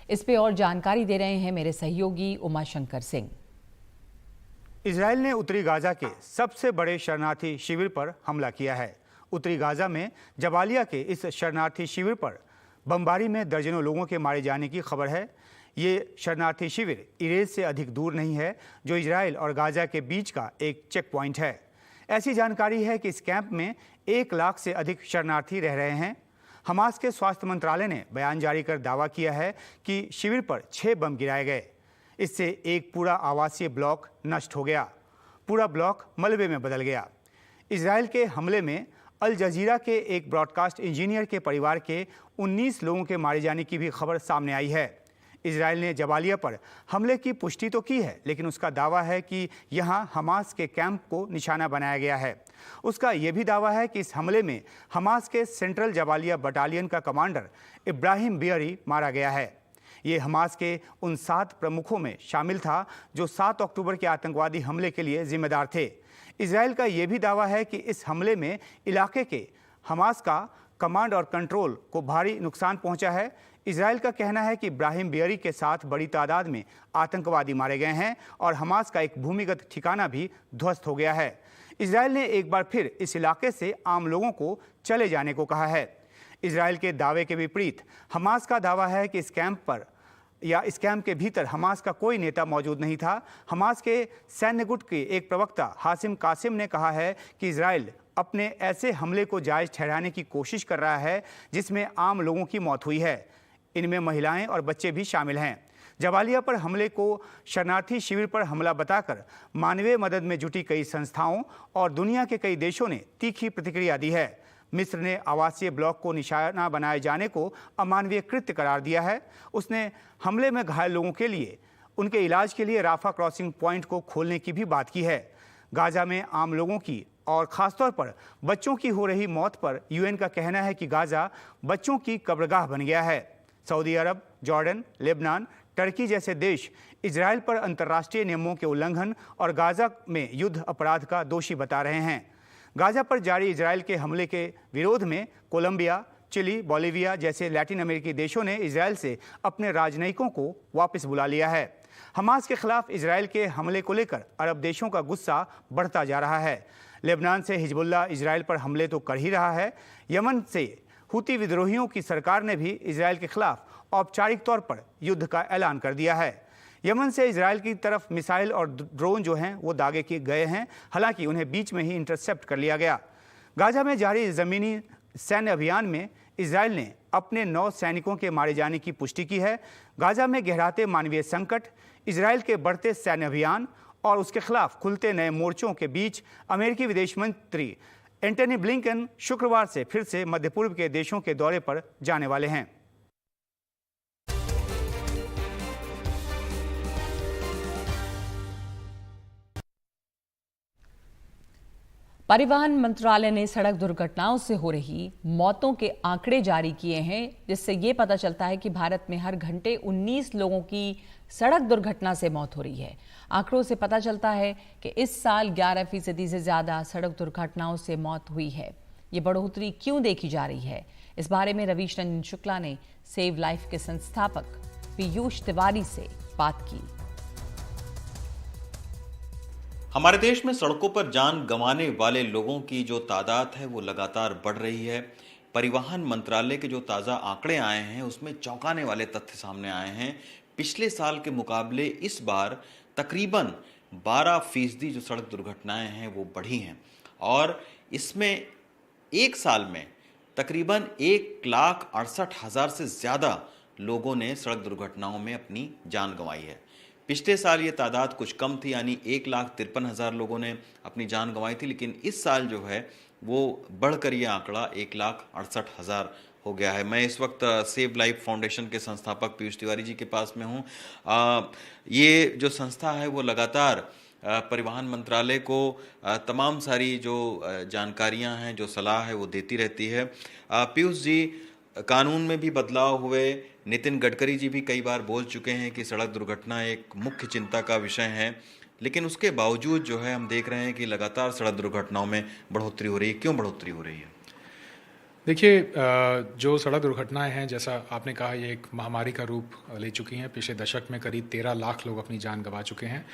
इस पे और जानकारी दे रहे हैं मेरे सहयोगी उमाशंकर सिंह। इजरायल ने उत्तरी गाजा के सबसे बड़े शरणार्थी शिविर पर हमला किया है। उत्तरी गाजा में जबालिया के इस शरणार्थी शिविर पर बमबारी में दर्जनों लोगों के मारे जाने की खबर है। ये शरणार्थी शिविर इरेज से अधिक दूर नहीं है, जो इजरायल और गाजा के बीच का एक चेक पॉइंट है। ऐसी जानकारी है कि इस कैंप में 1 लाख से अधिक शरणार्थी रह रहे हैं। हमास के स्वास्थ्य मंत्रालय ने बयान जारी कर दावा किया है कि शिविर पर 6 बम गिराए गए। इससे एक पूरा आवासीय ब्लॉक नष्ट हो गया, पूरा ब्लॉक मलबे में बदल गया। इजरायल के हमले में अल जजीरा के एक ब्रॉडकास्ट इंजीनियर के परिवार के 19 लोगों के मारे जाने की भी खबर सामने आई है। इजरायल ने जबालिया पर हमले की पुष्टि तो की है, लेकिन उसका दावा है कि यहां हमास के कैंप को निशाना बनाया गया है। उसका यह भी दावा है कि इस हमले में हमास के सेंट्रल जबालिया बटालियन का कमांडर इब्राहिम बियरी मारा गया है। ये हमास के उन 7 प्रमुखों में शामिल था जो 7 अक्टूबर के आतंकवादी हमले के लिए जिम्मेदार थे। इजरायल का यह भी दावा है कि इस हमले में इलाके के हमास का कमांड और कंट्रोल को भारी नुकसान पहुंचा है। इजरायल का कहना है कि इब्राहिम बियरी के साथ बड़ी तादाद में आतंकवादी मारे गए हैं और हमास का एक भूमिगत ठिकाना भी ध्वस्त हो गया है। इजरायल ने एक बार फिर इस इलाके से आम लोगों को चले जाने को कहा है। इजरायल के दावे के विपरीत हमास का दावा है कि इस कैंप के भीतर हमास का कोई नेता मौजूद नहीं था। हमास के सैन्य गुट के एक प्रवक्ता हासिम कासिम ने कहा है कि इजरायल अपने ऐसे हमले को जायज ठहराने की कोशिश कर रहा है जिसमें आम लोगों की मौत हुई है। इनमें महिलाएं और बच्चे भी शामिल हैं। जबालिया पर हमले को शरणार्थी शिविर पर हमला बताकर मानवीय मदद में जुटी कई संस्थाओं और दुनिया के कई देशों ने तीखी प्रतिक्रिया दी है। मिस्र ने आवासीय ब्लॉक को निशाना बनाए जाने को अमानवीय कृत्य करार दिया है। उसने हमले में घायल लोगों के लिए उनके इलाज के लिए राफा क्रॉसिंग पॉइंट को खोलने की भी बात की है। गाजा में आम लोगों की और खासतौर पर बच्चों की हो रही मौत पर यूएन का कहना है कि गाजा बच्चों की कब्रगाह बन गया है। सऊदी अरब, जॉर्डन, लेबनान, टर्की जैसे देश इजरायल पर अंतर्राष्ट्रीय नियमों के उल्लंघन और गाजा में युद्ध अपराध का दोषी बता रहे हैं। गाजा पर जारी इजरायल के हमले के विरोध में कोलंबिया, चिली, बोलिविया जैसे लैटिन अमेरिकी देशों ने इजरायल से अपने राजनयिकों को वापस बुला लिया है। हमास के खिलाफ इजरायल के हमले को लेकर अरब देशों का गुस्सा बढ़ता जा रहा है। लेबनान से हिजबुल्लाह इजरायल पर हमले तो कर ही रहा है। यमन से हुती विद्रोहियों की सरकार ने भी इजरायल के खिलाफ औपचारिक तौर पर युद्ध का ऐलान कर दिया है। यमन से इजरायल की तरफ मिसाइल और ड्रोन जो हैं वो दागे किए गए हैं, हालांकि उन्हें बीच में ही इंटरसेप्ट कर लिया गया। गाजा में जारी ज़मीनी सैन्य अभियान में इजरायल ने अपने 9 सैनिकों के मारे जाने की पुष्टि की है। गाजा में गहराते मानवीय संकट, इजरायल के बढ़ते सैन्य अभियान और उसके खिलाफ खुलते नए मोर्चों के बीच अमेरिकी विदेश मंत्री एंटनी ब्लिंकन शुक्रवार से फिर से मध्य पूर्व के देशों के दौरे पर जाने वाले हैं। परिवहन मंत्रालय ने सड़क दुर्घटनाओं से हो रही मौतों के आंकड़े जारी किए हैं, जिससे ये पता चलता है कि भारत में हर घंटे 19 लोगों की सड़क दुर्घटना से मौत हो रही है। आंकड़ों से पता चलता है कि इस साल 11% से ज्यादा सड़क दुर्घटनाओं से मौत हुई है। ये बढ़ोतरी क्यों देखी जा रही है, इस बारे में रवीश रंजन शुक्ला ने सेव लाइफ के संस्थापक पीयूष तिवारी से बात की। हमारे देश में सड़कों पर जान गंवाने वाले लोगों की जो तादाद है वो लगातार बढ़ रही है। परिवहन मंत्रालय के जो ताज़ा आंकड़े आए हैं उसमें चौंकाने वाले तथ्य सामने आए हैं। पिछले साल के मुकाबले इस बार तकरीबन 12% जो सड़क दुर्घटनाएं हैं वो बढ़ी हैं और इसमें एक साल में तकरीबन 1,68,000 से ज़्यादा लोगों ने सड़क दुर्घटनाओं में अपनी जान गंवाई है। पिछले साल ये तादाद कुछ कम थी, यानी 1,53,000 लोगों ने अपनी जान गंवाई थी, लेकिन इस साल जो है वो बढ़कर ये आंकड़ा 1,68,000 हो गया है। मैं इस वक्त सेव लाइफ फाउंडेशन के संस्थापक पीयूष तिवारी जी के पास में हूँ। ये जो संस्था है वो लगातार परिवहन मंत्रालय को तमाम सारी जो जानकारियां हैं, जो सलाह है वो देती रहती है। पीयूष जी, कानून में भी बदलाव हुए, नितिन गडकरी जी भी कई बार बोल चुके हैं कि सड़क दुर्घटना एक मुख्य चिंता का विषय है। लेकिन उसके बावजूद जो है हम देख रहे हैं कि लगातार सड़क दुर्घटनाओं में बढ़ोतरी हो रही है। क्यों बढ़ोतरी हो रही है? देखिए, जो सड़क दुर्घटनाएं हैं, जैसा आपने कहा, ये एक महामारी का रूप ले चुकी हैं। पिछले दशक में करीब 13 लाख लोग अपनी जान गंवा चुके हैं।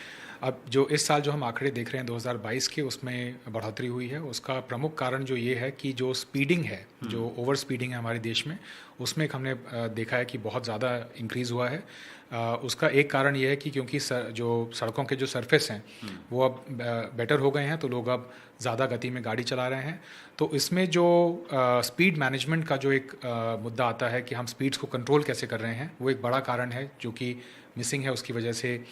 अब जो इस साल जो हम आंकड़े देख रहे हैं 2022 के, उसमें बढ़ोतरी हुई है। उसका प्रमुख कारण जो ये है कि जो स्पीडिंग है, जो ओवर स्पीडिंग है हमारे देश में, उसमें हमने देखा है कि बहुत ज़्यादा इंक्रीज़ हुआ है। उसका एक कारण ये है कि क्योंकि जो सड़कों के जो सरफेस हैं वो अब बेटर हो गए हैं, तो लोग अब ज़्यादा गति में गाड़ी चला रहे हैं। तो इसमें जो स्पीड मैनेजमेंट का जो एक मुद्दा आता है कि हम स्पीड्स को कंट्रोल कैसे कर रहे हैं, वो एक बड़ा कारण है जो कि मिसिंग है, उसकी वजह से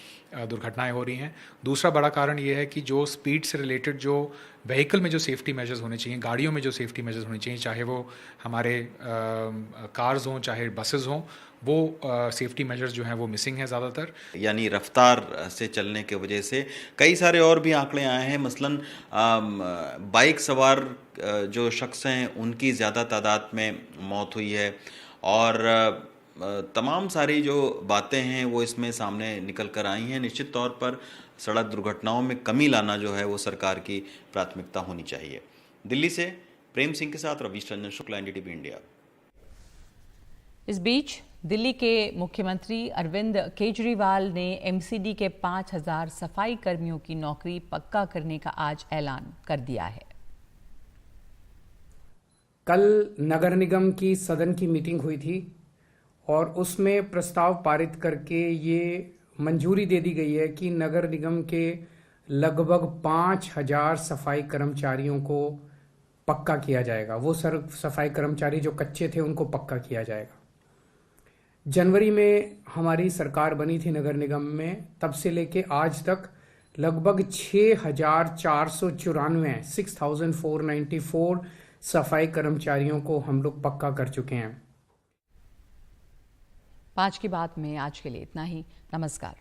दुर्घटनाएं हो रही हैं। दूसरा बड़ा कारण ये है कि जो स्पीड से रिलेटेड जो व्हीकल में जो सेफ्टी मेजर्स होने चाहिए, गाड़ियों में जो सेफ्टी मेजर्स होने चाहिए, चाहे वो हमारे कार्स हों चाहे बसेस हों, वो सेफ्टी मेजर्स जो हैं वो मिसिंग है ज़्यादातर। यानी रफ्तार से चलने के वजह से कई सारे और भी आंकड़े आए हैं। मसलन बाइक सवार जो शख्स हैं उनकी ज़्यादा तादाद में मौत हुई है, और तमाम सारी जो बातें हैं वो इसमें सामने निकल कर आई हैं। निश्चित तौर पर सड़क दुर्घटनाओं में कमी लाना जो है वो सरकार की प्राथमिकता होनी चाहिए। दिल्ली से प्रेम सिंह के साथ रवीश रंजन शुक्ला, एनडीटीवी इंडिया। इस बीच दिल्ली के मुख्यमंत्री अरविंद केजरीवाल ने एमसीडी के 5000 सफाई कर्मियों की नौकरी पक्का करने का आज ऐलान कर दिया है। कल नगर निगम की सदन की मीटिंग हुई थी और उसमें प्रस्ताव पारित करके ये मंजूरी दे दी गई है कि नगर निगम के लगभग 5000 सफाई कर्मचारियों को पक्का किया जाएगा। वो सफाई कर्मचारी जो कच्चे थे उनको पक्का किया जाएगा। जनवरी में हमारी सरकार बनी थी नगर निगम में, तब से लेके आज तक लगभग 6494 सफाई कर्मचारियों को हम लोग पक्का कर चुके हैं। 5 की बात में आज के लिए इतना ही। नमस्कार।